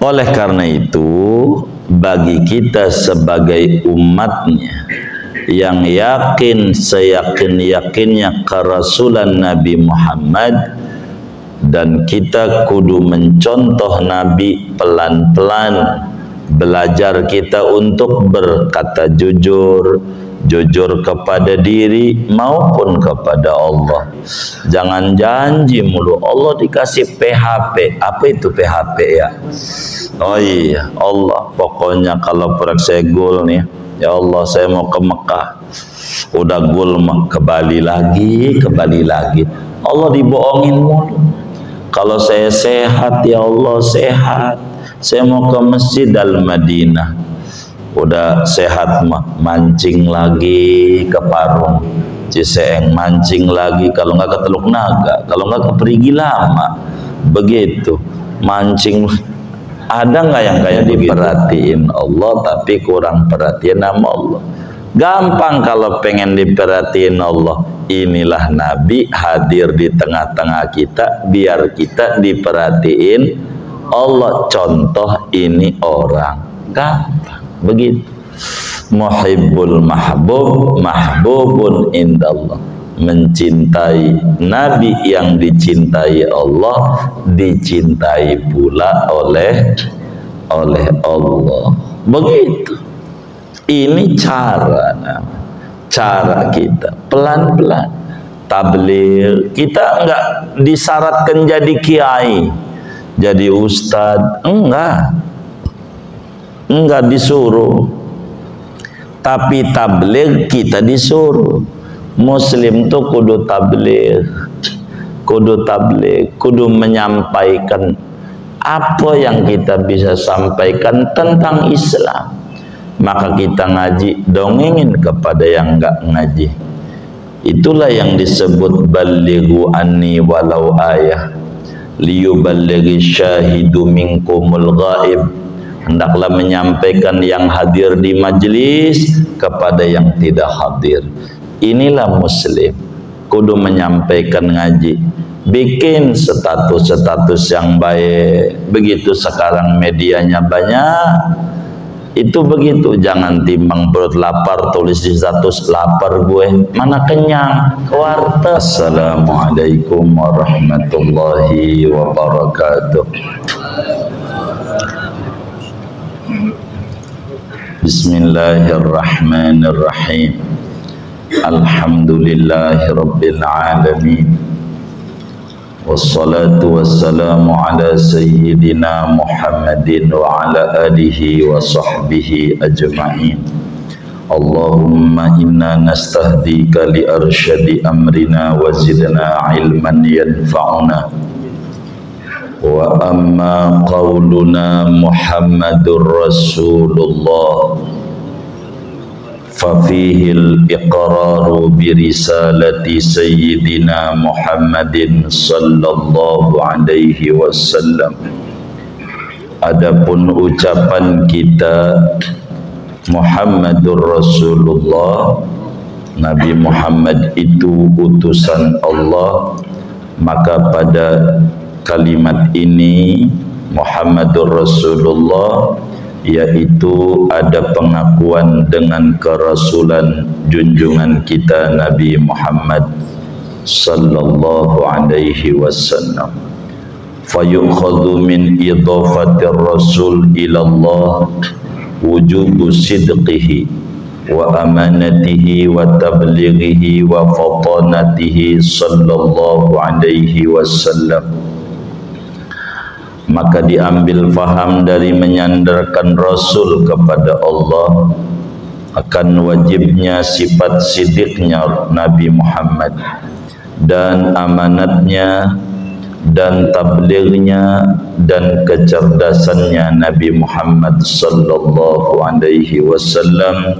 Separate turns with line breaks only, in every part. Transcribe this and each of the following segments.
Oleh karena itu, bagi kita sebagai umatnya yang yakin seyakin-yakinnya kerasulan Nabi Muhammad, dan kita kudu mencontoh Nabi pelan-pelan, belajar kita untuk berkata jujur, jujur kepada diri maupun kepada Allah. Jangan janji mulu. Allah dikasih PHP. Apa itu PHP ya? Oh iya, Allah pokoknya kalau proyek saya goal nih, ya Allah saya mau ke Mekah, udah goal ke Bali lagi, Allah dibohongin mulu. Kalau saya sehat, ya Allah sehat, saya mau ke Masjid Al-Madinah, udah sehat mah mancing lagi ke Parung, Ciseeng mancing lagi, kalau nggak ke Teluk Naga, kalau nggak ke Perigi Lama, begitu mancing. Ada nggak yang kayak diperhatiin Allah tapi kurang perhatian sama Allah? Gampang kalau pengen diperhatiin Allah. Inilah Nabi hadir di tengah-tengah kita biar kita diperhatiin Allah. Contoh ini orang gampang begitu. Muhibbul mahbub mahbubun indallah. Mencintai Nabi yang dicintai Allah, dicintai pula oleh Allah. Begitu. Ini cara kita pelan-pelan tabligh. Kita enggak disyaratkan jadi kiai, jadi ustad, enggak disuruh. Tapi tabligh kita disuruh. Muslim tuh kudu tabligh, kudu menyampaikan apa yang kita bisa sampaikan tentang Islam. Maka kita ngaji, dongengin kepada yang enggak ngaji. Itulah yang disebut balighu anni walau ayah liyuballighi syahidu minkumul ghaib. Hendaklah menyampaikan yang hadir di majlis kepada yang tidak hadir. Inilah Muslim, kudu menyampaikan ngaji, bikin status-status yang baik. Begitu sekarang medianya banyak, itu begitu. Jangan timbang perut lapar tulis di status lapar gue, mana kenyang ke warteg. Assalamualaikum warahmatullahi wabarakatuh. Bismillahirrahmanirrahim. Alhamdulillahi rabbil alamin. Wassalatu wassalamu ala sayyidina Muhammadin wa ala alihi wa sahbihi ajma'in. Allahumma inna nastahdika li arsyadi amrina wa zidna ilman yanfa'una. Wa amma qawluna Muhammadur Rasulullah ففيه الإقرار برسالة سيدنا محمد صلى الله عليه وسلم. Adapun ucapan kita Muhammadur Rasulullah, Nabi Muhammad itu utusan Allah, maka pada kalimat ini Muhammadur Rasulullah yaitu ada pengakuan dengan kerasulan junjungan kita Nabi Muhammad sallallahu alaihi wasallam. Fayukhadhu min idafatir rasul ila Allah wujubu sidqihi wa amanatihi wa tablighihi wa fatanatihi sallallahu alaihi wasallam. Maka diambil faham dari menyandarkan Rasul kepada Allah akan wajibnya sifat sidiknya Nabi Muhammad dan amanatnya dan tablighnya dan kecerdasannya Nabi Muhammad sallallahu alaihi wasallam,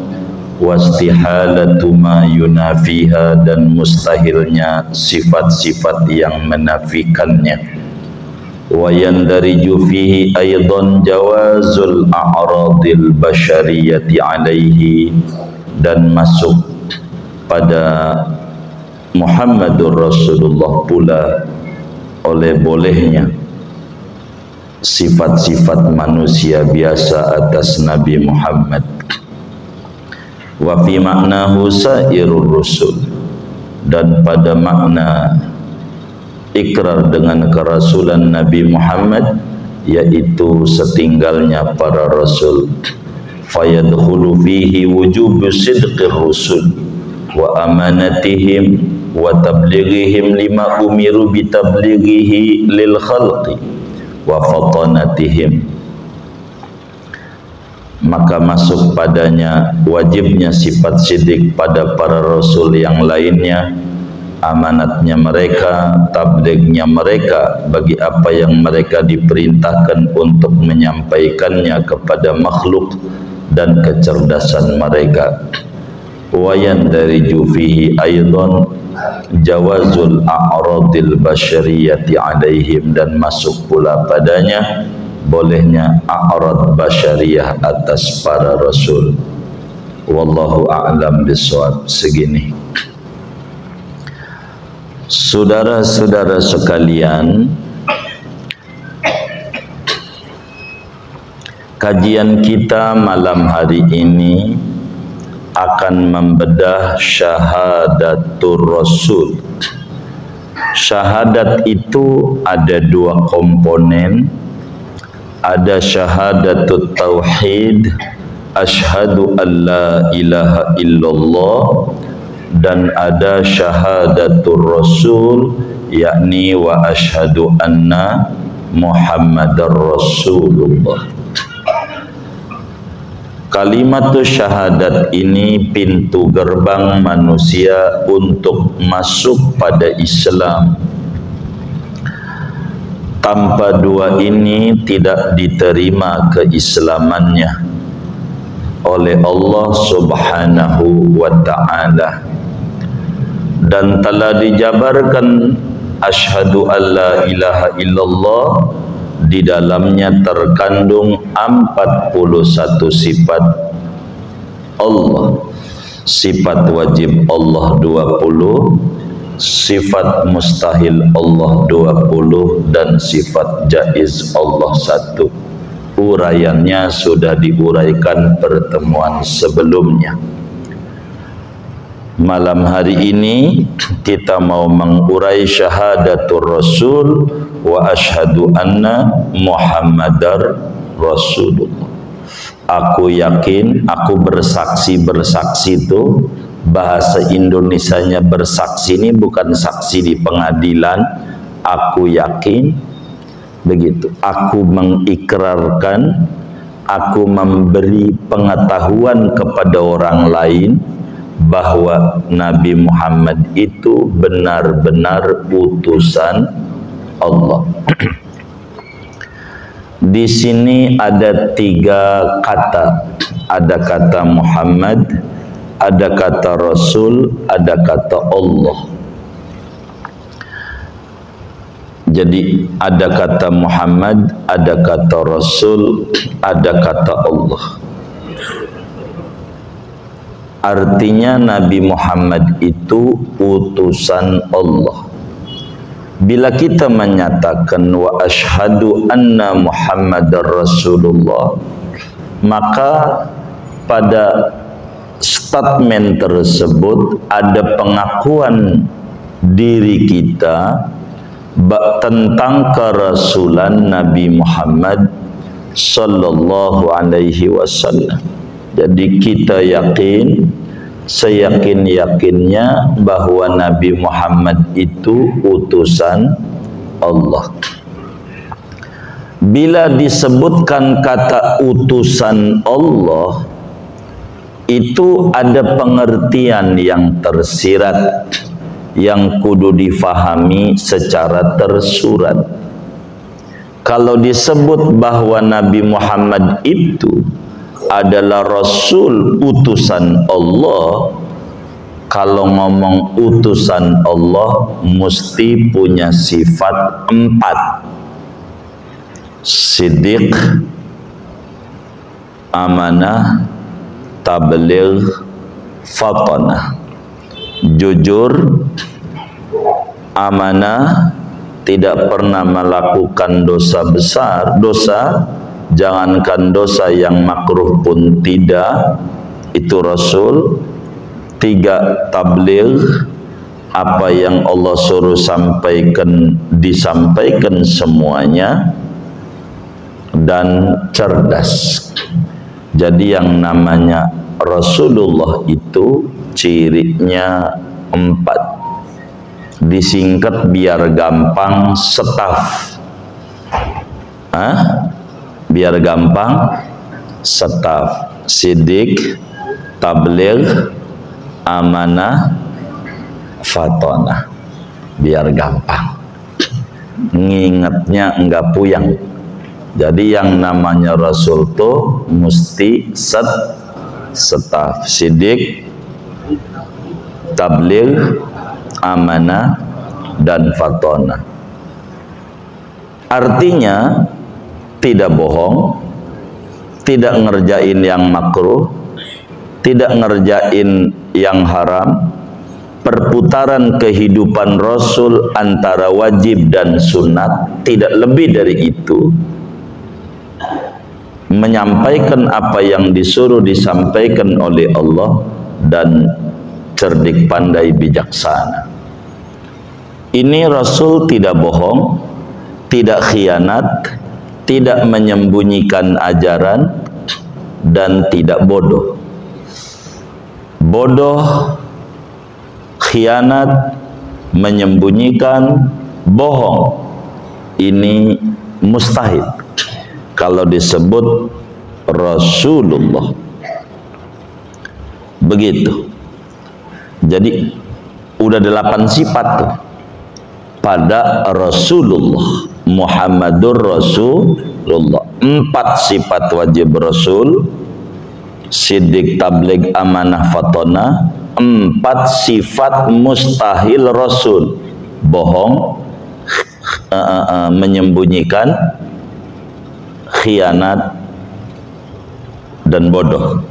wastihalatu ma yunafiha, dan mustahilnya sifat-sifat yang menafikannya. Wa yandariju fihi aidan jawazul a'radil basyariyati alaihi, dan masuk pada Muhammadur Rasulullah pula oleh bolehnya sifat-sifat manusia biasa atas Nabi Muhammad. Wa fi maknahu sairur rusul, dan pada makna ikrar dengan kerasulan Nabi Muhammad yaitu setinggalnya para rasul. Fayadkhulu fihi wujubu sidqir rusul wa amanatihim wa tablighihim lima umiru bitablighihi lil khalqi wa fatanatihim. Maka masuk padanya wajibnya sifat sidik pada para rasul yang lainnya, amanatnya mereka, tablighnya mereka bagi apa yang mereka diperintahkan untuk menyampaikannya kepada makhluk, dan kecerdasan mereka. Wayan dari jufihi aidan jawazul a'radil basyariyati alaihim, dan masuk pula padanya bolehnya a'rad basyariyah atas para rasul. Wallahu a'lam bishawab. Segini, saudara-saudara sekalian, kajian kita malam hari ini akan membedah syahadatur rasul. Syahadat itu ada dua komponen. Ada syahadatut tauhid, asyhadu an la ilaha illallah, dan ada syahadatur rasul, yakni wa asyhadu anna Muhammadar Rasulullah. Kalimat syahadat ini pintu gerbang manusia untuk masuk pada Islam. Tanpa dua ini tidak diterima keislamannya oleh Allah Subhanahu wa ta'ala. Dan telah dijabarkan asyhadu an la ilaha illallah, di dalamnya terkandung 41 sifat Allah. Sifat wajib Allah 20, sifat mustahil Allah 20, dan sifat jaiz Allah 1. Uraiannya sudah diuraikan pertemuan sebelumnya. Malam hari ini kita mau mengurai syahadatur rasul wa asyhadu anna Muhammadar Rasulullah. Aku yakin, aku bersaksi. Bersaksi itu bahasa Indonesianya bersaksi ini bukan saksi di pengadilan. Aku yakin, begitu. Aku mengikrarkan, aku memberi pengetahuan kepada orang lain bahwa Nabi Muhammad itu benar-benar utusan Allah. Di sini ada 3 kata. Ada kata Muhammad, ada kata Rasul, ada kata Allah. Jadi ada kata Muhammad, ada kata Rasul, ada kata Allah. Artinya Nabi Muhammad itu utusan Allah. Bila kita menyatakan wa asyhadu anna Muhammadar Rasulullah, maka pada statement tersebut ada pengakuan diri kita tentang kerasulan Nabi Muhammad sallallahu alaihi wasallam. Jadi kita yakin, seyakin-yakinnya bahwa Nabi Muhammad itu utusan Allah. Bila disebutkan kata utusan Allah, itu ada pengertian yang tersirat, yang kudu difahami secara tersurat. Kalau disebut bahwa Nabi Muhammad itu adalah Rasul utusan Allah, kalau ngomong utusan Allah mesti punya sifat 4: siddiq, amanah, tabligh, fatanah. Jujur, amanah, tidak pernah melakukan dosa besar, jangankan dosa yang makruh pun tidak. Itu Rasul. 3, tabligh, apa yang Allah suruh sampaikan disampaikan semuanya, dan cerdas. Jadi yang namanya Rasulullah itu cirinya 4. Disingkat biar gampang, staf. Biar gampang, staf. Sidik, tabligh, amanah, fatonah. Biar gampang, ngingetnya enggak puyang. Jadi yang namanya Rasul tuh mesti staf. Sidik, tabligh, amanah, dan fatonah. Artinya tidak bohong, tidak ngerjain yang makruh, tidak ngerjain yang haram. Perputaran kehidupan Rasul antara wajib dan sunat, tidak lebih dari itu. Menyampaikan apa yang disuruh disampaikan oleh Allah, dan cerdik, pandai, bijaksana. Ini Rasul tidak bohong, tidak khianat, tidak menyembunyikan ajaran, dan tidak bodoh. Bodoh, khianat, menyembunyikan, bohong, ini mustahil kalau disebut Rasulullah. Begitu. Jadi udah 8 sifat tuh pada Rasulullah, Muhammadur Rasulullah. 4 sifat wajib Rasul: sidik, tabligh, amanah, fatonah. 4 sifat mustahil Rasul: bohong, menyembunyikan, khianat, dan bodoh.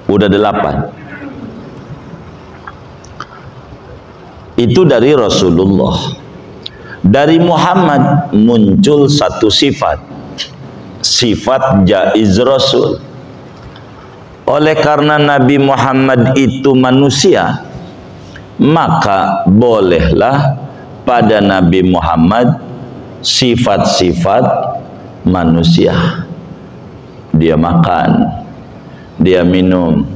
Udah 8. Itu dari Rasulullah. Dari Muhammad muncul 1 sifat, sifat jaiz Rasul. Oleh karena Nabi Muhammad itu manusia, maka bolehlah pada Nabi Muhammad sifat-sifat manusia. Dia makan, dia minum.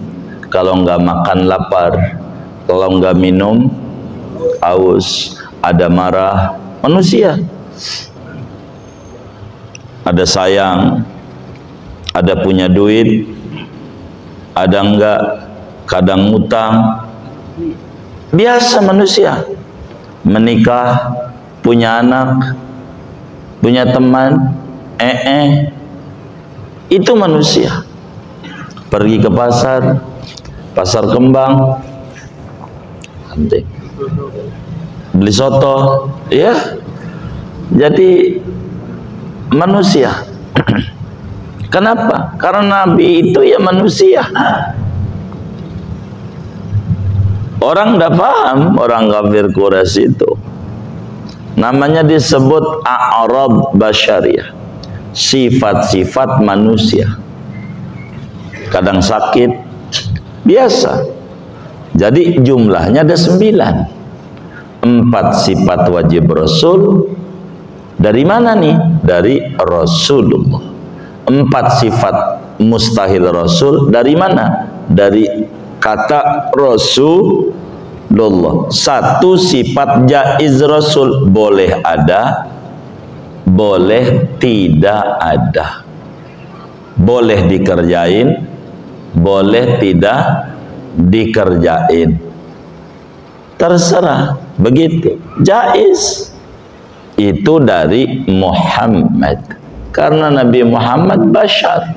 Kalau enggak makan lapar, kalau enggak minum haus. Ada marah, manusia. Ada sayang, ada punya duit, ada enggak, kadang ngutang. Biasa manusia. Menikah, punya anak, punya teman, itu manusia. Pergi ke pasar, pasar kembang, beli soto, ya. Jadi manusia. Kenapa? Karena Nabi itu ya manusia. Orang tidak paham, orang kafir Quraisy itu. Namanya disebut a'rad basyariyah. Sifat-sifat manusia. Kadang sakit, biasa. Jadi jumlahnya ada 9. 4 sifat wajib Rasul. Dari mana nih? Dari Rasulullah. 4 sifat mustahil Rasul. Dari mana? Dari kata Rasulullah. 1 sifat jaiz Rasul. Boleh ada, boleh tidak ada. Boleh dikerjain, boleh tidak dikerjain. Terserah. Begitu. Jaiz. Itu dari Muhammad. Karena Nabi Muhammad bashar,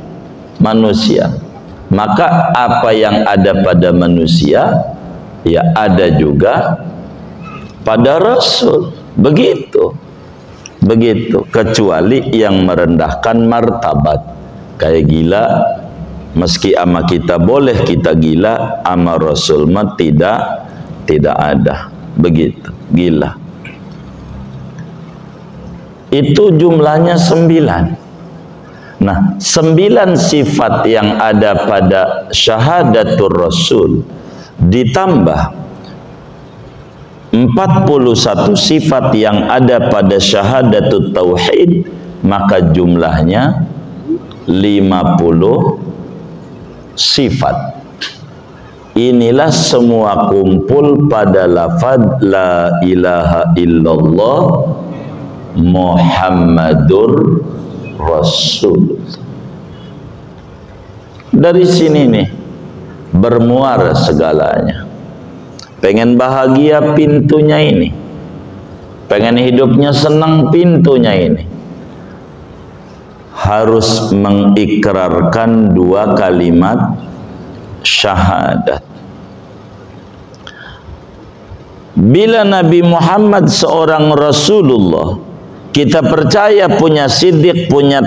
manusia. Maka apa yang ada pada manusia, ya ada juga pada Rasul. Begitu. Begitu. Kecuali yang merendahkan martabat. Kayak gila, meski ama kita boleh kita gila, ama Rasul mah tidak ada. Begitu, gila. Itu jumlahnya 9. Nah, 9 sifat yang ada pada syahadatul Rasul ditambah 41 sifat yang ada pada syahadatul tauhid, maka jumlahnya 50 sifat. Inilah semua kumpul pada lafaz la ilaha illallah Muhammadur Rasul. Dari sini nih bermuara segalanya. Pengen bahagia pintunya ini, pengen hidupnya senang pintunya ini, harus mengikrarkan 2 kalimat syahadat. Bila Nabi Muhammad seorang Rasulullah, kita percaya punya siddiq, punya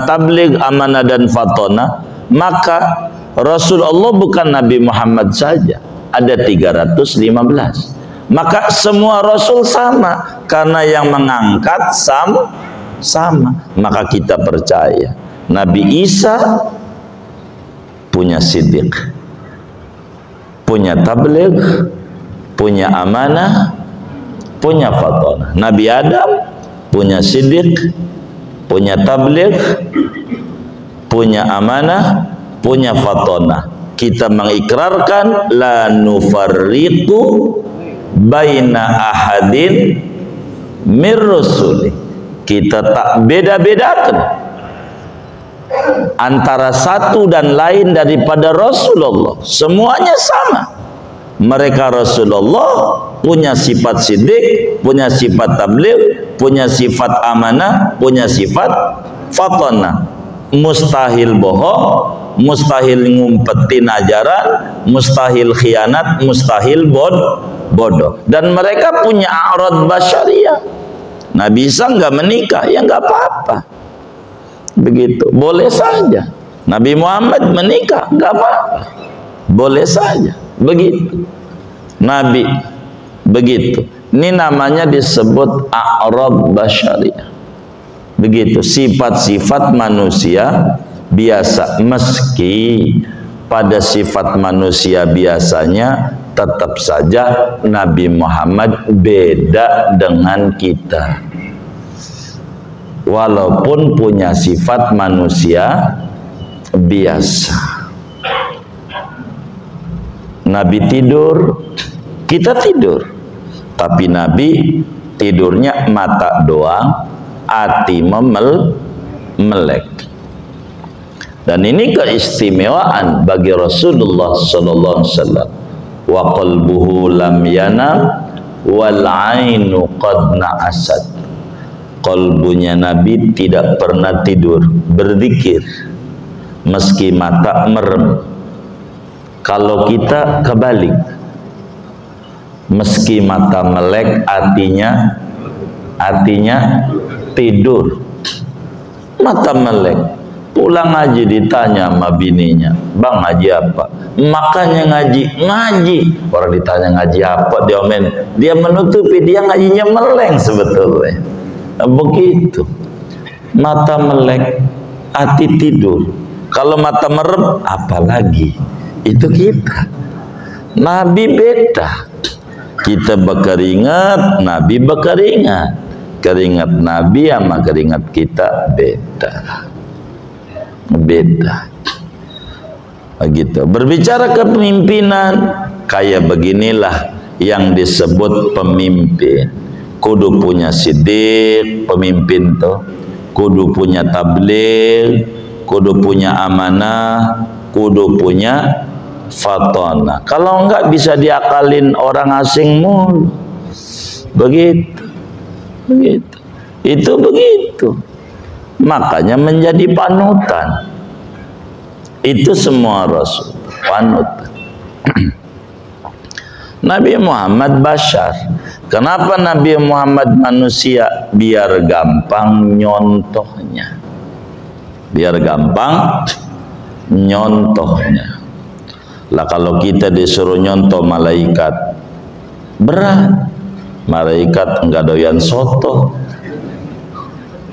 tabligh, amanah dan fatona, maka Rasulullah bukan Nabi Muhammad saja, ada 315. Maka semua Rasul sama, karena yang mengangkat sama. Maka kita percaya Nabi Isa punya siddiq, punya tabligh, punya amanah, punya fatona. Nabi Adam punya siddiq, punya tabligh, punya amanah, punya fatona. Kita mengikrarkan la nufarriqu baina ahadin mir rusuli. Kita tak beda-bedakan antara satu dan lain daripada Rasulullah. Semuanya sama. Mereka Rasulullah punya sifat siddiq, punya sifat tabligh, punya sifat amanah, punya sifat fatona. Mustahil bohong, mustahil ngumpetin ajaran, mustahil khianat, mustahil bodoh. Dan mereka punya a'rad basyariah. Nabi Isa enggak menikah, ya enggak apa-apa. Begitu, boleh saja. Nabi Muhammad menikah, enggak apa-apa. Boleh saja. Begitu. Nabi begitu. Ini namanya disebut a'rad basyariah. Begitu, sifat-sifat manusia biasa. Meski pada sifat manusia biasanya tetap saja Nabi Muhammad beda dengan kita, walaupun punya sifat manusia biasa. Nabi tidur, kita tidur, tapi Nabi tidurnya mata doang, hati melek. Dan ini keistimewaan bagi Rasulullah sallallahu alaihi wasallam. Wa qalbuhu lam yanam wal ainu qad na'asat. Qalbunya Nabi tidak pernah tidur, berzikir meski mata merem. Kalau kita kebalik, meski mata melek, hatinya tidur. Mata melek, pulang ngaji ditanya sama bininya, "Bang, ngaji apa?" Makanya ngaji. Orang ditanya ngaji apa, dia menutupi, dia ngajinya meleng sebetulnya. Begitu. Mata melek, hati tidur. Kalau mata merem, apalagi itu kita. Nabi beda. Kita berkeringat, Nabi berkeringat. Keringat Nabi sama keringat kita beda. Begitu. Berbicara kepemimpinan, kayak beginilah yang disebut pemimpin. Kudu punya siddiq, pemimpin tuh. Kudu punya tabligh, kudu punya amanah, kudu punya fatona. Kalau enggak bisa diakalin orang asing mulu. Begitu. Itu begitu. Makanya menjadi panutan. Itu semua Rasul panutan. Nabi Muhammad bashar. Kenapa Nabi Muhammad manusia? Biar gampang nyontohnya. Lah kalau kita disuruh nyontoh malaikat, berat. Malaikat enggak doyan soto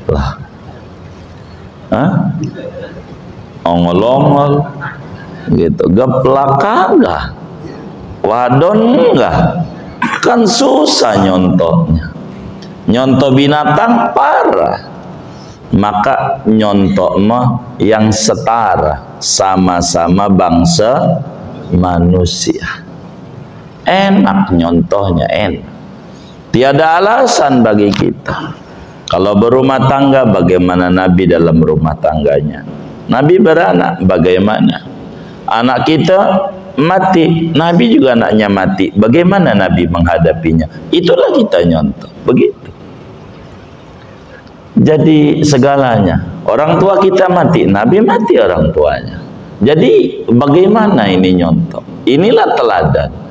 lah, ongol-ongol gitu, geplak kagak, wadon enggak, kan susah nyontohnya. Nyontoh binatang parah, maka nyontoh mah yang setara, sama-sama bangsa manusia. Enak nyontohnya, enak. Tiada alasan bagi kita. Kalau berumah tangga, bagaimana Nabi dalam rumah tangganya? Nabi beranak, bagaimana? Anak kita mati, Nabi juga anaknya mati. Bagaimana Nabi menghadapinya? Itulah kita nyontoh, begitu. Jadi segalanya. Orang tua kita mati, Nabi mati orang tuanya. Jadi bagaimana ini nyontoh? Inilah teladan.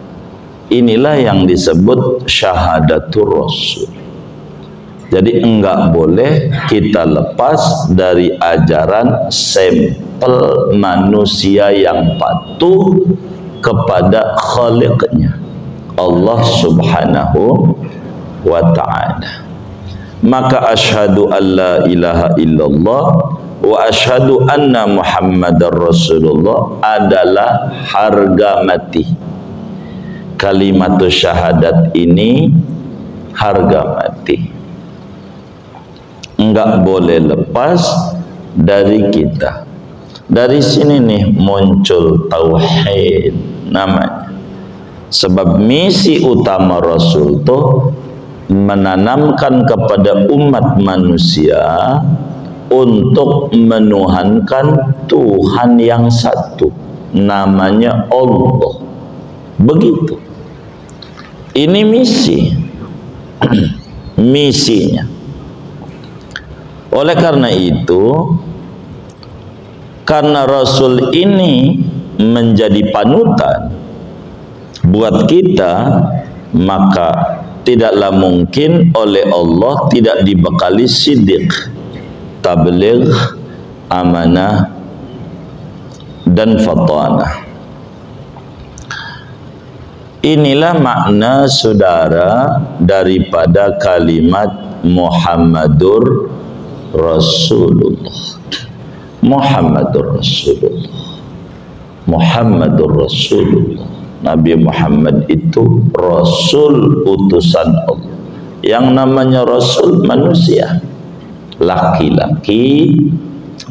Inilah yang disebut syahadatul Rasul. Jadi enggak boleh kita lepas dari ajaran sampel manusia yang patuh kepada Khaliqnya, Allah Subhanahu wa ta'ala. Maka asyhadu an la ilaha illallah wa asyhadu anna Muhammadar Rasulullah adalah harga mati. Kalimatus syahadat ini harga mati, enggak boleh lepas dari kita. Dari sini nih muncul tauhid namanya. Sebab misi utama Rasul tuh menanamkan kepada umat manusia untuk menuhankan Tuhan yang satu, namanya Allah. Begitu. Ini misi. Misinya. Oleh karena itu, karena Rasul ini menjadi panutan buat kita, maka tidaklah mungkin oleh Allah tidak dibekali siddiq, tabligh, amanah, dan fatanah. Inilah makna saudara daripada kalimat Muhammadur Rasulullah. Muhammadur Rasulullah. Muhammadur Rasulullah. Nabi Muhammad itu Rasul utusan Allah. Yang namanya Rasul manusia, laki-laki,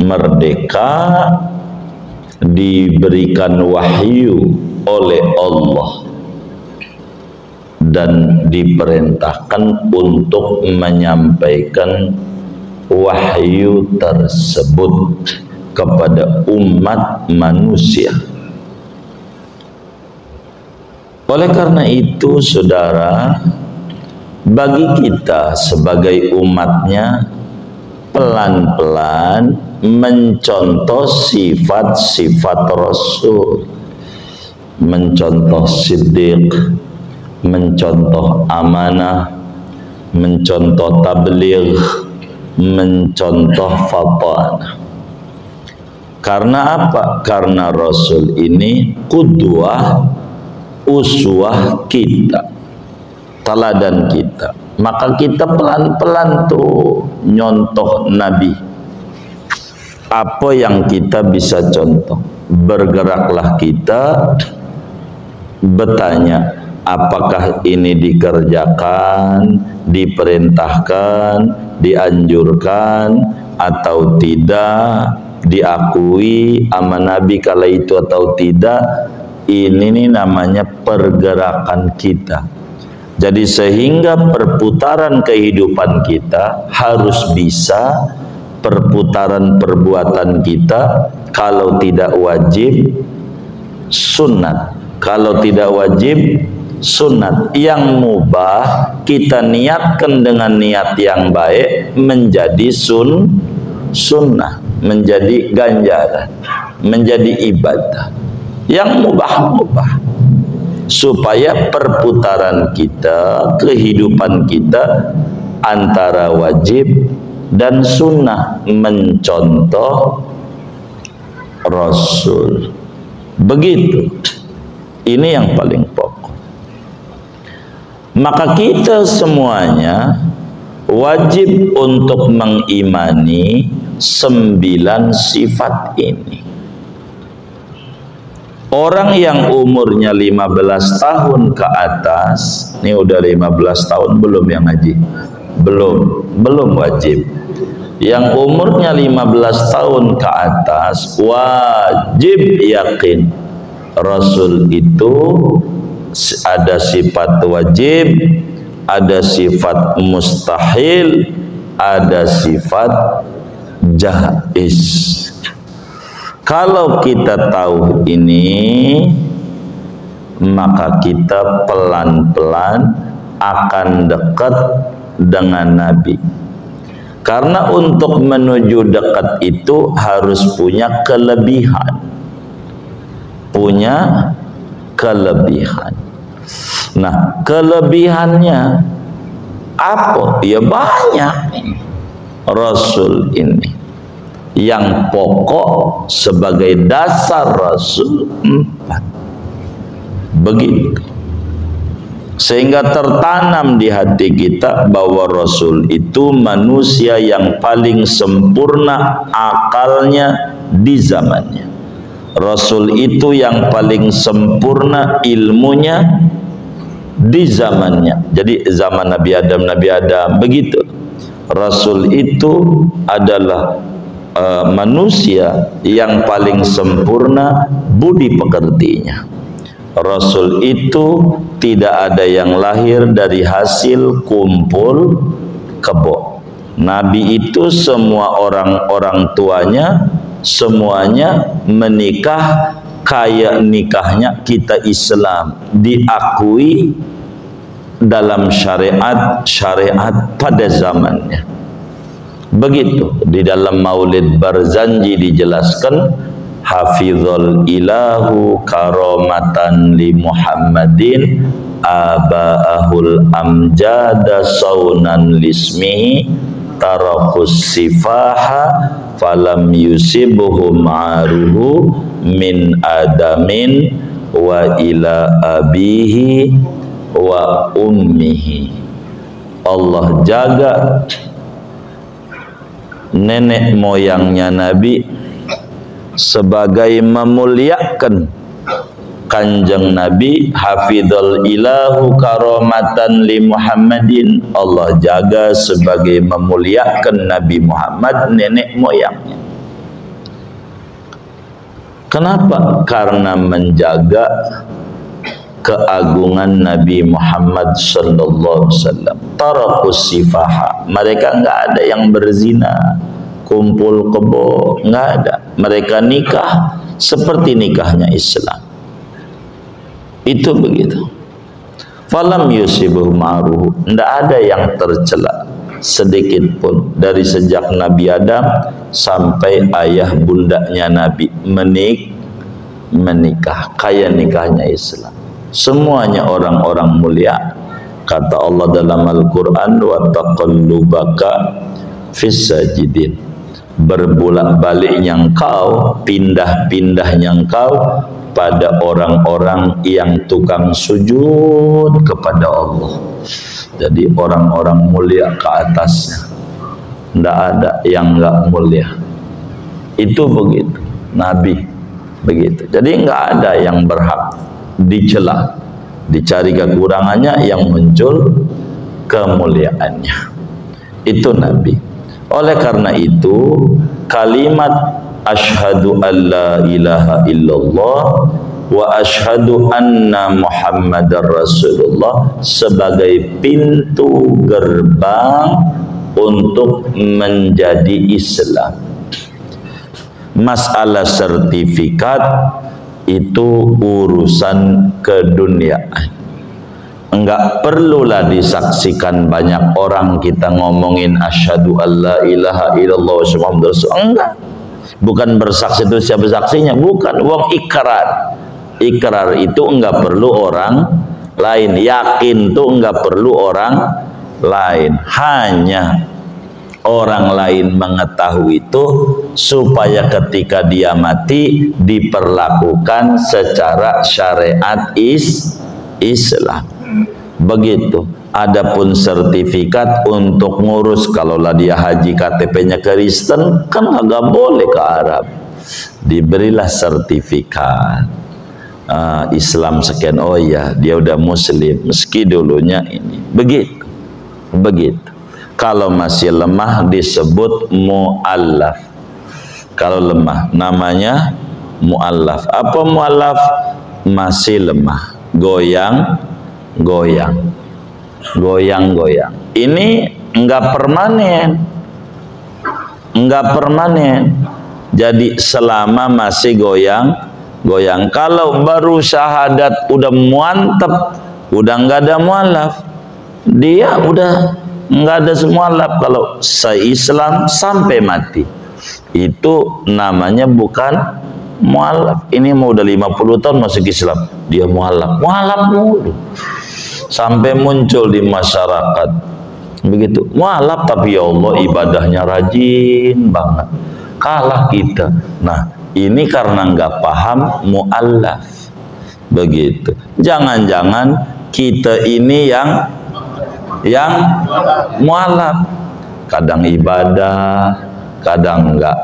merdeka, diberikan wahyu oleh Allah dan diperintahkan untuk menyampaikan wahyu tersebut kepada umat manusia. Oleh karena itu, saudara, bagi kita sebagai umatnya, pelan-pelan mencontoh sifat-sifat Rasul, mencontoh siddiq, mencontoh amanah, mencontoh tabligh, mencontoh fatanah. Karena apa? Karena Rasul ini qudwah, uswah kita, teladan kita. Maka kita pelan-pelan tuh nyontoh Nabi. Apa yang kita bisa contoh? Bergeraklah kita bertanya, apakah ini dikerjakan, diperintahkan, dianjurkan atau tidak, diakui sama Nabi kala itu atau tidak. Ini nih namanya pergerakan kita. Jadi sehingga perputaran kehidupan kita harus bisa, perputaran perbuatan kita kalau tidak wajib sunat, kalau tidak wajib sunat. Yang mubah kita niatkan dengan niat yang baik menjadi sunnah, menjadi ganjaran, menjadi ibadah. Yang mubah-mubah, supaya perputaran kita, kehidupan kita antara wajib dan sunnah, mencontoh Rasul. Begitu. Ini yang paling pokok. Maka kita semuanya wajib untuk mengimani 9 sifat ini. Orang yang umurnya 15 tahun ke atas, ini udah 15 tahun belum yang ngaji? Belum wajib. Yang umurnya 15 tahun ke atas wajib yakin Rasul itu ada sifat wajib, ada sifat mustahil, ada sifat jaiz. Kalau kita tahu ini, maka kita pelan-pelan akan dekat dengan Nabi. Karena untuk menuju dekat itu harus punya kelebihan. Nah, kelebihannya apa? Ya banyak Rasul ini. Yang pokok sebagai dasar Rasul 4. Begitu. Sehingga tertanam di hati kita bahwa Rasul itu manusia yang paling sempurna akalnya di zamannya. Rasul itu yang paling sempurna ilmunya di zamannya. Jadi zaman Nabi Adam begitu. Rasul itu adalah manusia yang paling sempurna budi pekertinya. Rasul itu tidak ada yang lahir dari hasil kumpul kebo. Nabi itu semua orang tuanya semuanya menikah kayak nikahnya kita Islam, diakui dalam syariat pada zamannya. Begitu di dalam Maulid Barzanji dijelaskan, hafizul ilahu karamatan li Muhammadin aba'ahul amjada saunan lismihi tarakus sifaha falam yusibuhum aruhu min adamin wa ila abihi wa ummihi. Allah jaga nenek moyangnya Nabi sebagai memuliakan Kanjeng Nabi. Hafidhul ilahu karamatan li Muhammadin, Allah jaga sebagai memuliakan Nabi Muhammad nenek moyangnya. Kenapa? Karena menjaga keagungan Nabi Muhammad sallallahu alaihi wasallam. Tarakus sifaha, mereka enggak ada yang berzina, kumpul kebo, enggak ada. Mereka nikah seperti nikahnya Islam. Itu begitu. Falam yusibuh ma'ruh, enggak ada yang tercela sedikit pun dari sejak Nabi Adam sampai ayah bundanya Nabi menikah kayak nikahnya Islam. Semuanya orang-orang mulia. Kata Allah dalam Al-Quran, wa taqallubaka fis sajidin, berbolak-baliknya engkau, pindah-pindahnya engkau pada orang-orang yang tukang sujud kepada Allah. Jadi orang-orang mulia ke atasnya, tidak ada yang enggak mulia. Itu begitu, Nabi begitu. Jadi enggak ada yang berhak dicela, dicari kekurangannya, yang muncul kemuliaannya. Itu Nabi. Oleh karena itu kalimat asyhadu alla ilaha illallah wa asyhadu anna muhammadar rasulullah sebagai pintu gerbang untuk menjadi Islam. Masalah sertifikat itu urusan keduniaan. Enggak perlulah disaksikan banyak orang kita ngomongin asyhadu alla ilaha illallah Muhammadur rasulullah. Enggak. Bukan bersaksi itu siapa saksinya, bukan. Wong ikrar. Ikrar itu enggak perlu orang lain. Yakin itu enggak perlu orang lain. Hanya orang lain mengetahui itu supaya ketika dia mati diperlakukan secara syariat Islam. begitu. Adapun sertifikat untuk ngurus, kalaulah dia haji KTP-nya Kristen, kan agak boleh ke Arab, diberilah sertifikat Islam sekian. Oh ya, dia udah muslim meski dulunya ini. Begitu. Kalau masih lemah disebut mu'allaf. Kalau lemah namanya mu'allaf. Apa mu'allaf? Masih lemah, goyang. Ini enggak permanen. Jadi selama masih goyang. Kalau baru syahadat udah muantep, udah enggak ada mu'allaf, dia udah enggak ada mu'allaf. Kalau se-Islam sampai mati, itu namanya bukan mu'allaf. Ini mau udah 50 tahun masuk Islam, dia mu'allaf mulu sampai muncul di masyarakat begitu. Mu'allaf tapi ya Allah ibadahnya rajin banget, kalah kita. Nah, ini karena nggak paham mu'allaf begitu. Jangan-jangan kita ini yang mu'allaf, kadang ibadah, kadang enggak,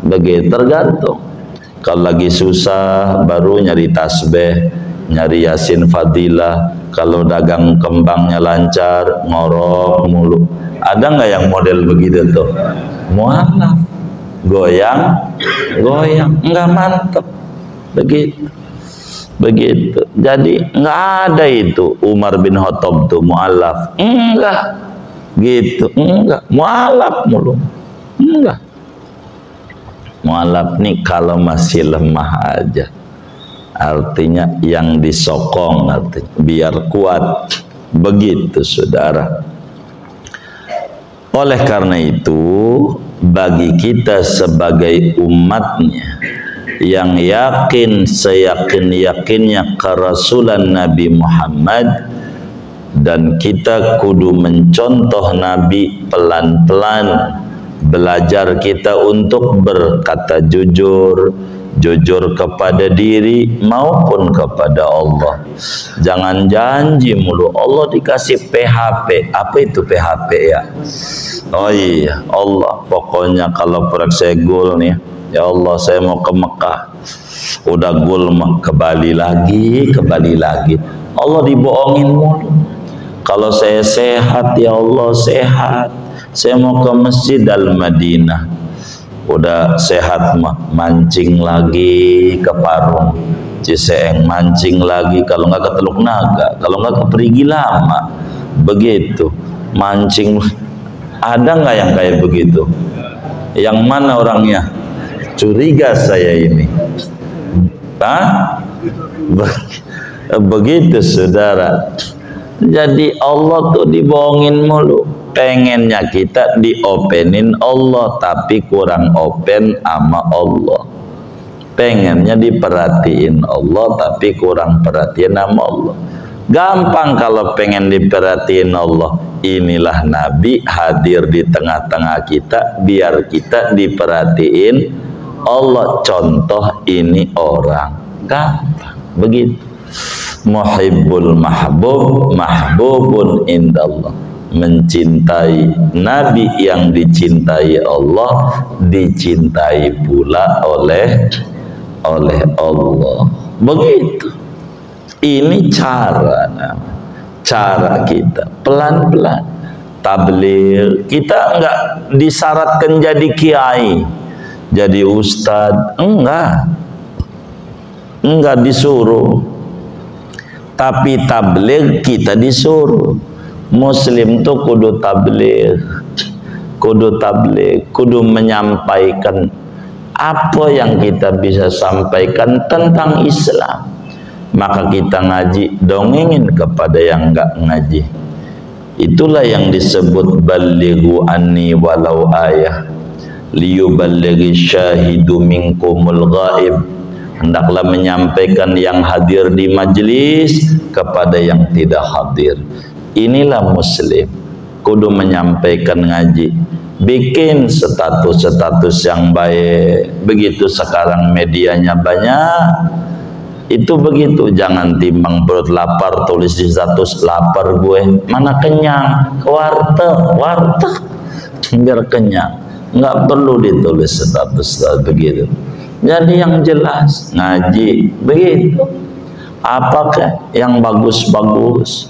begitu, tergantung. Kalau lagi susah baru nyari tasbih, nyari yasin fadilah. Kalau dagang kembangnya lancar, ngorok mulu. Ada nggak yang model begitu tuh? Mu'allaf, goyang, nggak mantep, begitu. Jadi nggak ada itu Umar bin Khattab tuh mu'allaf, enggak, gitu, enggak, mu'allaf mulu, enggak. Mu'allaf nih kalau masih lemah aja, artinya yang disokong, artinya biar kuat, begitu saudara. Oleh karena itu, bagi kita sebagai umatnya yang yakin seyakin-yakinnya kerasulan Nabi Muhammad, dan kita kudu mencontoh Nabi pelan-pelan, belajar kita untuk berkata jujur kepada diri maupun kepada Allah. Jangan janji mulu. Allah dikasih PHP. Apa itu PHP ya? Oh iya, Allah pokoknya kalau proyek saya goal nih, ya Allah saya mau ke Mekah, udah goal kembali lagi. Allah dibohongin mulu. Kalau saya sehat, ya Allah sehat, saya mau ke Masjid Al-Madinah, udah sehat mah mancing lagi ke Parung, Ciseeng, mancing lagi, kalau nggak ke Teluk Naga, kalau nggak ke Perigi Lama, begitu mancing. Ada nggak yang kayak begitu? Yang mana orangnya? Curiga saya ini. Begitu saudara. Jadi Allah tuh dibohongin mulu. Pengennya kita diopenin Allah, tapi kurang open sama Allah. Pengennya diperhatiin Allah, tapi kurang perhatian sama Allah. Gampang kalau pengen diperhatiin Allah. Inilah Nabi hadir di tengah-tengah kita, biar kita diperhatiin Allah. Contoh ini orang, gampang begitu. Muhibbul mahbub mahbubun indallah. Mencintai Nabi yang dicintai Allah, dicintai pula oleh Allah. Begitu. Ini cara kita pelan-pelan. Tabligh kita enggak disyaratkan jadi kiai, jadi ustadz, enggak disuruh. Tapi tabligh kita disuruh. Muslim tuh kudu tabligh, kudu menyampaikan apa yang kita bisa sampaikan tentang Islam. Maka kita ngaji, dongengin kepada yang enggak ngaji. Itulah yang disebut balighu anni walau ayah liyuballighi syahidu minkumul ghaib. Hendaklah menyampaikan yang hadir di majelis kepada yang tidak hadir. Inilah Muslim, kudu menyampaikan ngaji, bikin status yang baik. Begitu sekarang medianya banyak, Itu begitu, jangan timbang perut lapar tulis di status lapar gue, mana kenyang, ke warteg biar kenyang, nggak perlu ditulis status begitu. Jadi yang jelas ngaji begitu. Apakah yang bagus-bagus?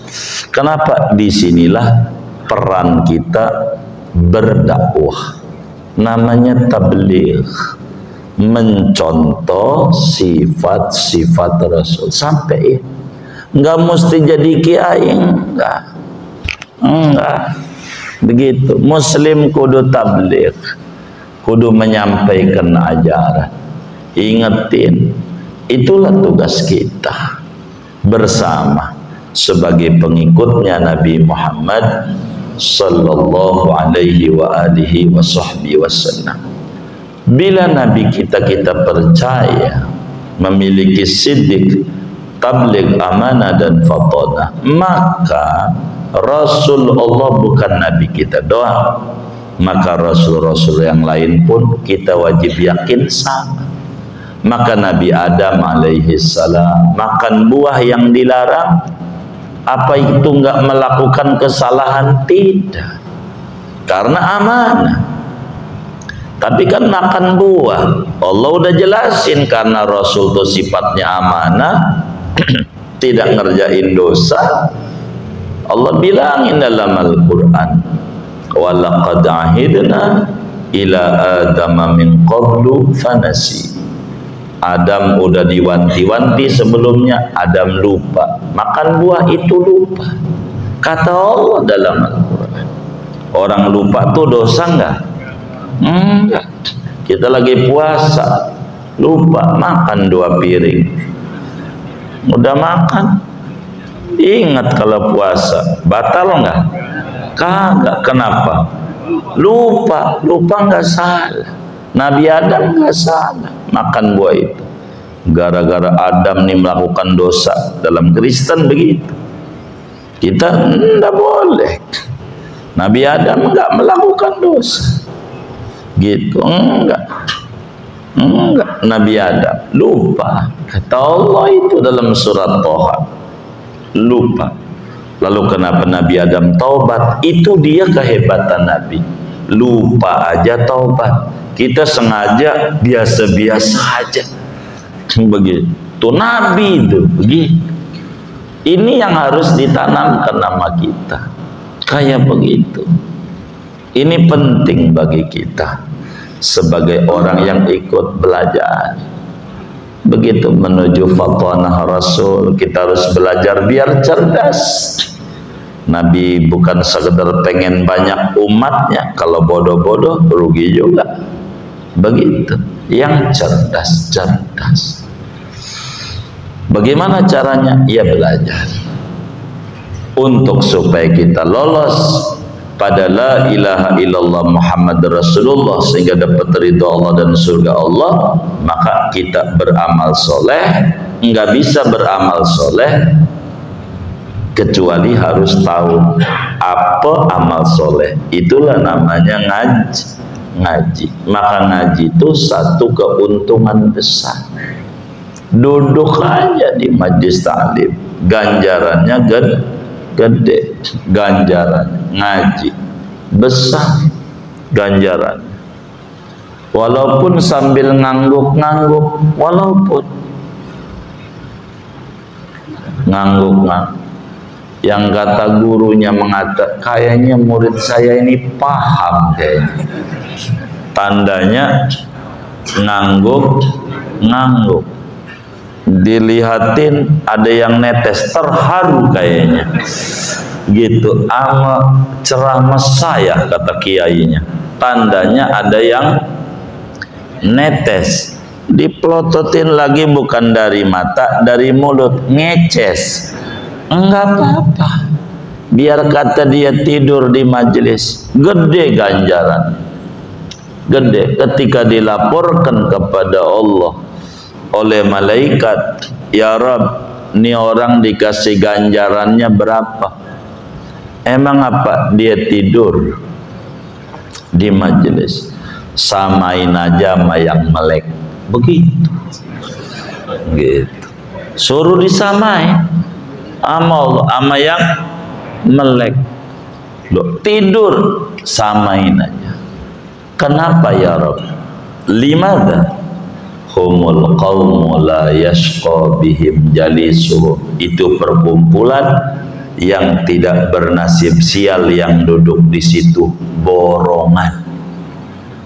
Kenapa? Disinilah peran kita berdakwah, namanya tabligh, mencontoh sifat-sifat Rasul. Sampai nggak mesti jadi kiai, enggak begitu. Muslim kudu tabligh, kudu menyampaikan ajaran, ingetin. Itulah tugas kita bersama sebagai pengikutnya Nabi Muhammad sallallahu alaihi wa alihi wa sahbihi wasallam. Bila Nabi kita percaya memiliki siddiq, tabligh, amanah dan fatanah, maka Rasulullah bukan Nabi kita doang, maka Rasul-Rasul yang lain pun kita wajib yakin sama. Maka Nabi Adam alaihi salam makan buah yang dilarang, apa itu enggak melakukan kesalahan? Tidak, karena amanah. Tapi kan makan buah, Allah udah jelasin karena Rasul itu sifatnya amanah, tidak ngerjain dosa. Allah bilangin dalam Al-Quran, walaqad ahidna ila adama min qablu fanasi. Adam udah diwanti-wanti sebelumnya, Adam lupa. Makan buah itu lupa. Kata Allah dalam Al-Quran. Orang lupa tuh dosa enggak? Enggak. Kita lagi puasa, lupa makan 2 piring. Udah makan, ingat kalau puasa, batal enggak? Kagak. Kenapa? Lupa enggak salah. Nabi Adam nggak salah makan buah itu. Gara-gara Adam nih melakukan dosa. Dalam Kristen begitu. Kita nggak boleh. Nabi Adam nggak melakukan dosa. Gitu, enggak. Nabi Adam lupa. Kata Allah itu dalam surat Toha. Lupa. Lalu kenapa Nabi Adam taubat? Itu dia kehebatan Nabi. Lupa aja taubat. Kita sengaja biasa-biasa aja. Begitu. Nabi itu begitu. Ini yang harus ditanamkan nama kita. Kayak begitu. Ini penting bagi kita sebagai orang yang ikut belajar. Begitu menuju fatanah Rasul, kita harus belajar biar cerdas. Nabi bukan sekedar pengen banyak umatnya, kalau bodoh-bodoh rugi juga. Begitu, yang cerdas. Bagaimana caranya? Ya belajar. Untuk supaya kita lolos pada la ilaha illallah Muhammad Rasulullah sehingga dapat ridha Allah dan surga Allah, maka kita beramal soleh. Enggak bisa beramal soleh kecuali harus tahu apa amal soleh. Itulah namanya ngaji. Maka ngaji itu satu keuntungan besar. Duduk aja di majlis ta'lim, ganjarannya gede, ganjaran ngaji besar, ganjaran. Walaupun sambil ngangguk-ngangguk, walaupun ngangguk-ngangguk. Yang kata gurunya mengatakan, kayaknya murid saya ini paham kayaknya. Tandanya ngangguk. Dilihatin ada yang netes, terharu kayaknya. Gitu, ama ceramah saya, kata kiainya. Tandanya ada yang netes. Dipelototin lagi bukan dari mata, dari mulut, ngeces. Enggak apa-apa. Biar kata dia tidur di majelis, gede ganjaran. Gede ketika dilaporkan kepada Allah oleh malaikat, ya Rabb, ini orang dikasih ganjarannya berapa? Emang apa? Dia tidur di majelis. Samain aja sama yang melek. Begitu. Gitu. suruh disamai sama Allah, sama yang melek. Loh, tidur samain aja. Kenapa ya Rabb? Limadha humul qawmu la yashqa bihim jalisuhum. Itu perkumpulan yang tidak bernasib sial yang duduk di situ borongan.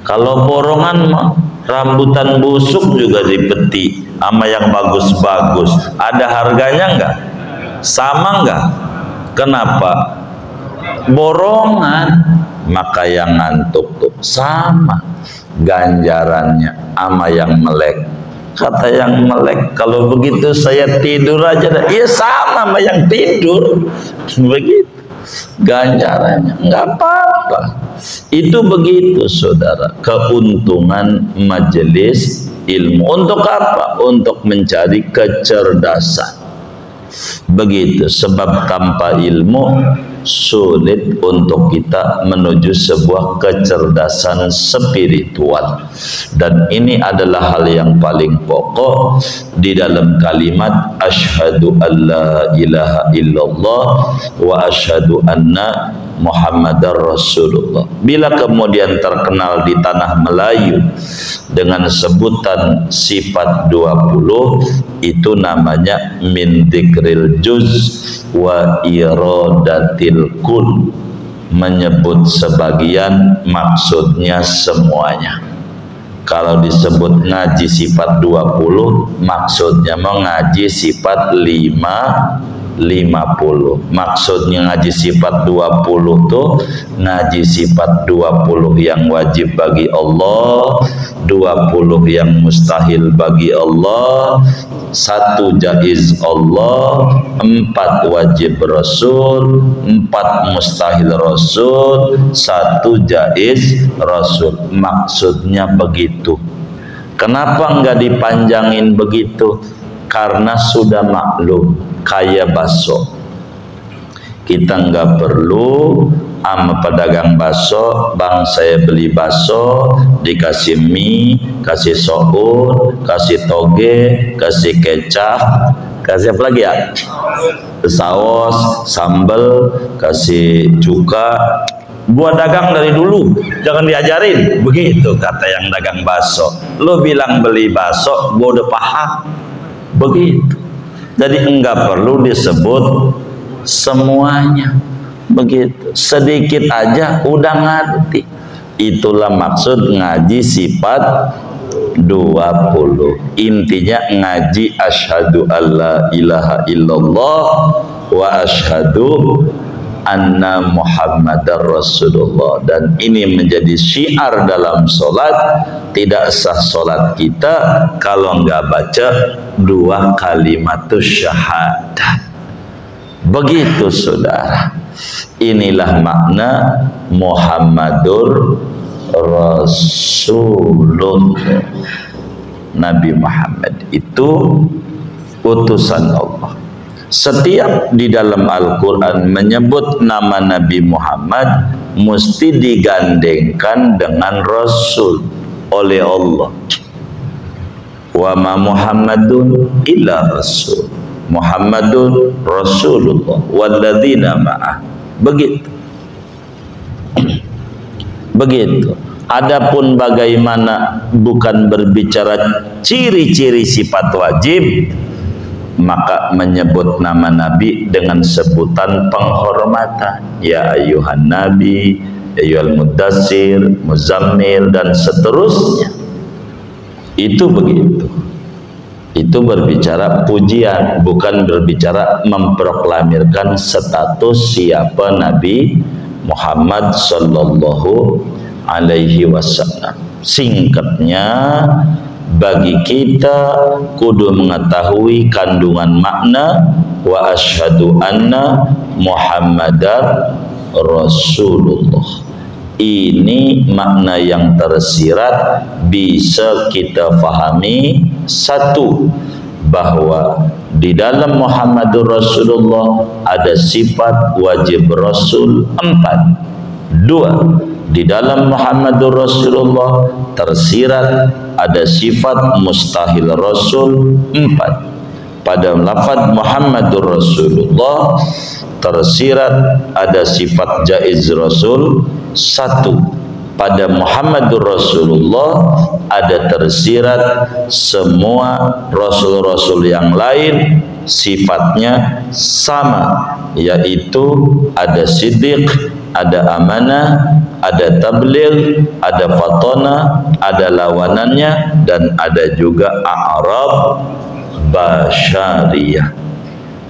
Kalau borongan mah rambutan busuk juga dipeti sama yang bagus-bagus. Ada harganya enggak? Sama enggak? Kenapa? Borongan. Maka yang ngantuk tuh sama ganjarannya sama yang melek. Kata yang melek, kalau begitu saya tidur aja dah. Iya sama sama yang tidur. Begitu ganjarannya, enggak apa-apa. Itu begitu saudara, keuntungan majelis ilmu. Untuk apa? Untuk mencari kecerdasan. Begitu, sebab tanpa ilmu sulit untuk kita menuju sebuah kecerdasan spiritual. Dan ini adalah hal yang paling pokok di dalam kalimat asyhadu alla ilaha illallah wa asyhadu anna Muhammadar Rasulullah. Bila kemudian terkenal di tanah Melayu dengan sebutan sifat 20, itu namanya min dzikril juz wa iradatil kul. Menyebut sebagian, maksudnya semuanya. Kalau disebut ngaji sifat 20, maksudnya mengaji sifat 50. Maksudnya ngaji sifat 20 tuh ngaji sifat 20 yang wajib bagi Allah, 20 yang mustahil bagi Allah, 1 jaiz Allah, 4 wajib Rasul, 4 mustahil Rasul, 1 jaiz Rasul. Maksudnya begitu. Kenapa enggak dipanjangin begitu? Karena sudah maklum, kayak bakso. Kita enggak perlu sama pedagang bakso, bang saya beli bakso, dikasih mie, kasih soun, kasih toge, kasih kecap, kasih apa lagi ya? Saus, sambal, kasih cuka. Gua dagang dari dulu, jangan diajarin. Begitu kata yang dagang bakso. Lo bilang beli bakso, gua udah paham. Begitu. Jadi enggak perlu disebut semuanya. Begitu. Sedikit aja udah ngerti. Itulah maksud ngaji sifat 20. Intinya ngaji asyhadu alla ilaha illallah wa asyhadu anna Muhammadar Rasulullah. Dan ini menjadi syiar dalam solat. Tidak sah solat kita kalau enggak baca 2 kalimatus syahadat. Begitu saudara. Inilah makna Muhammadur Rasulullah. Nabi Muhammad itu utusan Allah. Setiap di dalam Al-Quran menyebut nama Nabi Muhammad mesti digandengkan dengan Rasul oleh Allah. Wa ma Muhammadun illa Rasul. Muhammadun Rasulullah walladzina ma'ah. Begitu. Begitu. Adapun bagaimana bukan berbicara ciri-ciri sifat wajib, maka menyebut nama Nabi dengan sebutan penghormatan. Ya ayuhan Nabi, ya ayyuhal mudassir, muzammil, dan seterusnya. Itu begitu. Itu berbicara pujian, bukan berbicara memproklamirkan status siapa Nabi Muhammad sallallahu alaihi wasallam. Singkatnya, bagi kita kudu mengetahui kandungan makna wa asyhadu anna Muhammadar Rasulullah. Ini makna yang tersirat bisa kita fahami. 1, bahwa di dalam Muhammadur Rasulullah ada sifat wajib Rasul 4. 2, di dalam Muhammadur Rasulullah tersirat ada sifat mustahil Rasul 4. pada lafaz Muhammadur Rasulullah tersirat ada sifat jaiz Rasul. Satu, pada Muhammadur Rasulullah ada tersirat semua rasul-rasul yang lain sifatnya sama, yaitu ada siddiq, ada amanah, ada tabligh, ada fatona, ada lawanannya, dan ada juga a'rab basyariyah.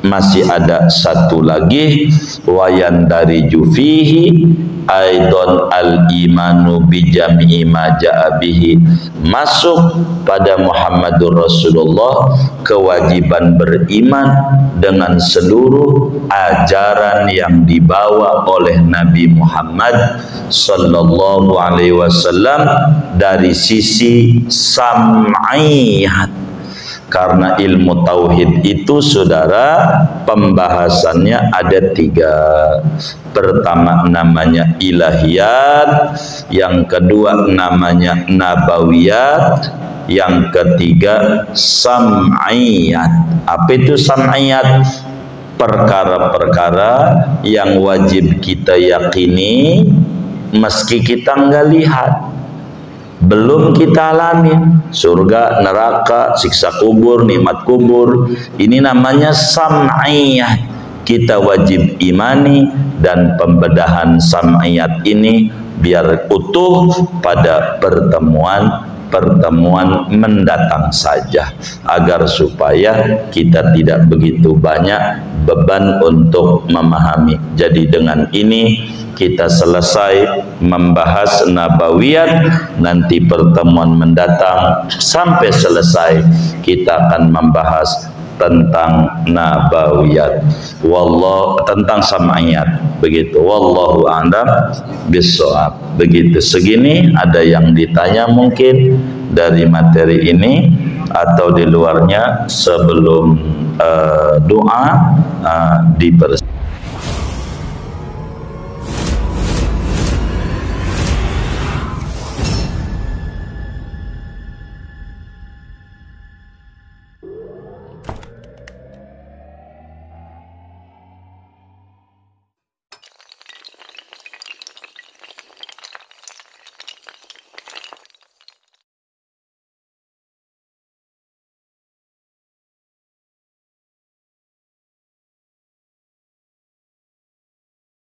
Masih ada satu lagi, wayan dari jufihi aidon al imanu bi jami'i ma ja'a bihi, masuk pada Muhammadur Rasulullah kewajiban beriman dengan seluruh ajaran yang dibawa oleh Nabi Muhammad sallallahu alaihi wasallam dari sisi sam'iyat. Karena ilmu tauhid itu, saudara, pembahasannya ada 3. Pertama namanya ilahiyat, yang kedua namanya nabawiyat, yang ketiga sam'iyat. Apa itu sam'iyat? Perkara-perkara yang wajib kita yakini meski kita nggak lihat, belum kita alami. Surga, neraka, siksa kubur, nikmat kubur, ini namanya sam'iyat. Kita wajib imani, dan pembedahan sam'iyat ini biar utuh pada pertemuan mendatang saja, agar supaya kita tidak begitu banyak beban untuk memahami. Jadi dengan ini kita selesai membahas nabawiyat. Nanti pertemuan mendatang sampai selesai kita akan membahas tentang nabawiyat, tentang sam'iyat, begitu. Wallahu a'lam bishawab. Begitu. Segini ada yang ditanya mungkin dari materi ini atau di luarnya sebelum doa dipersilakan.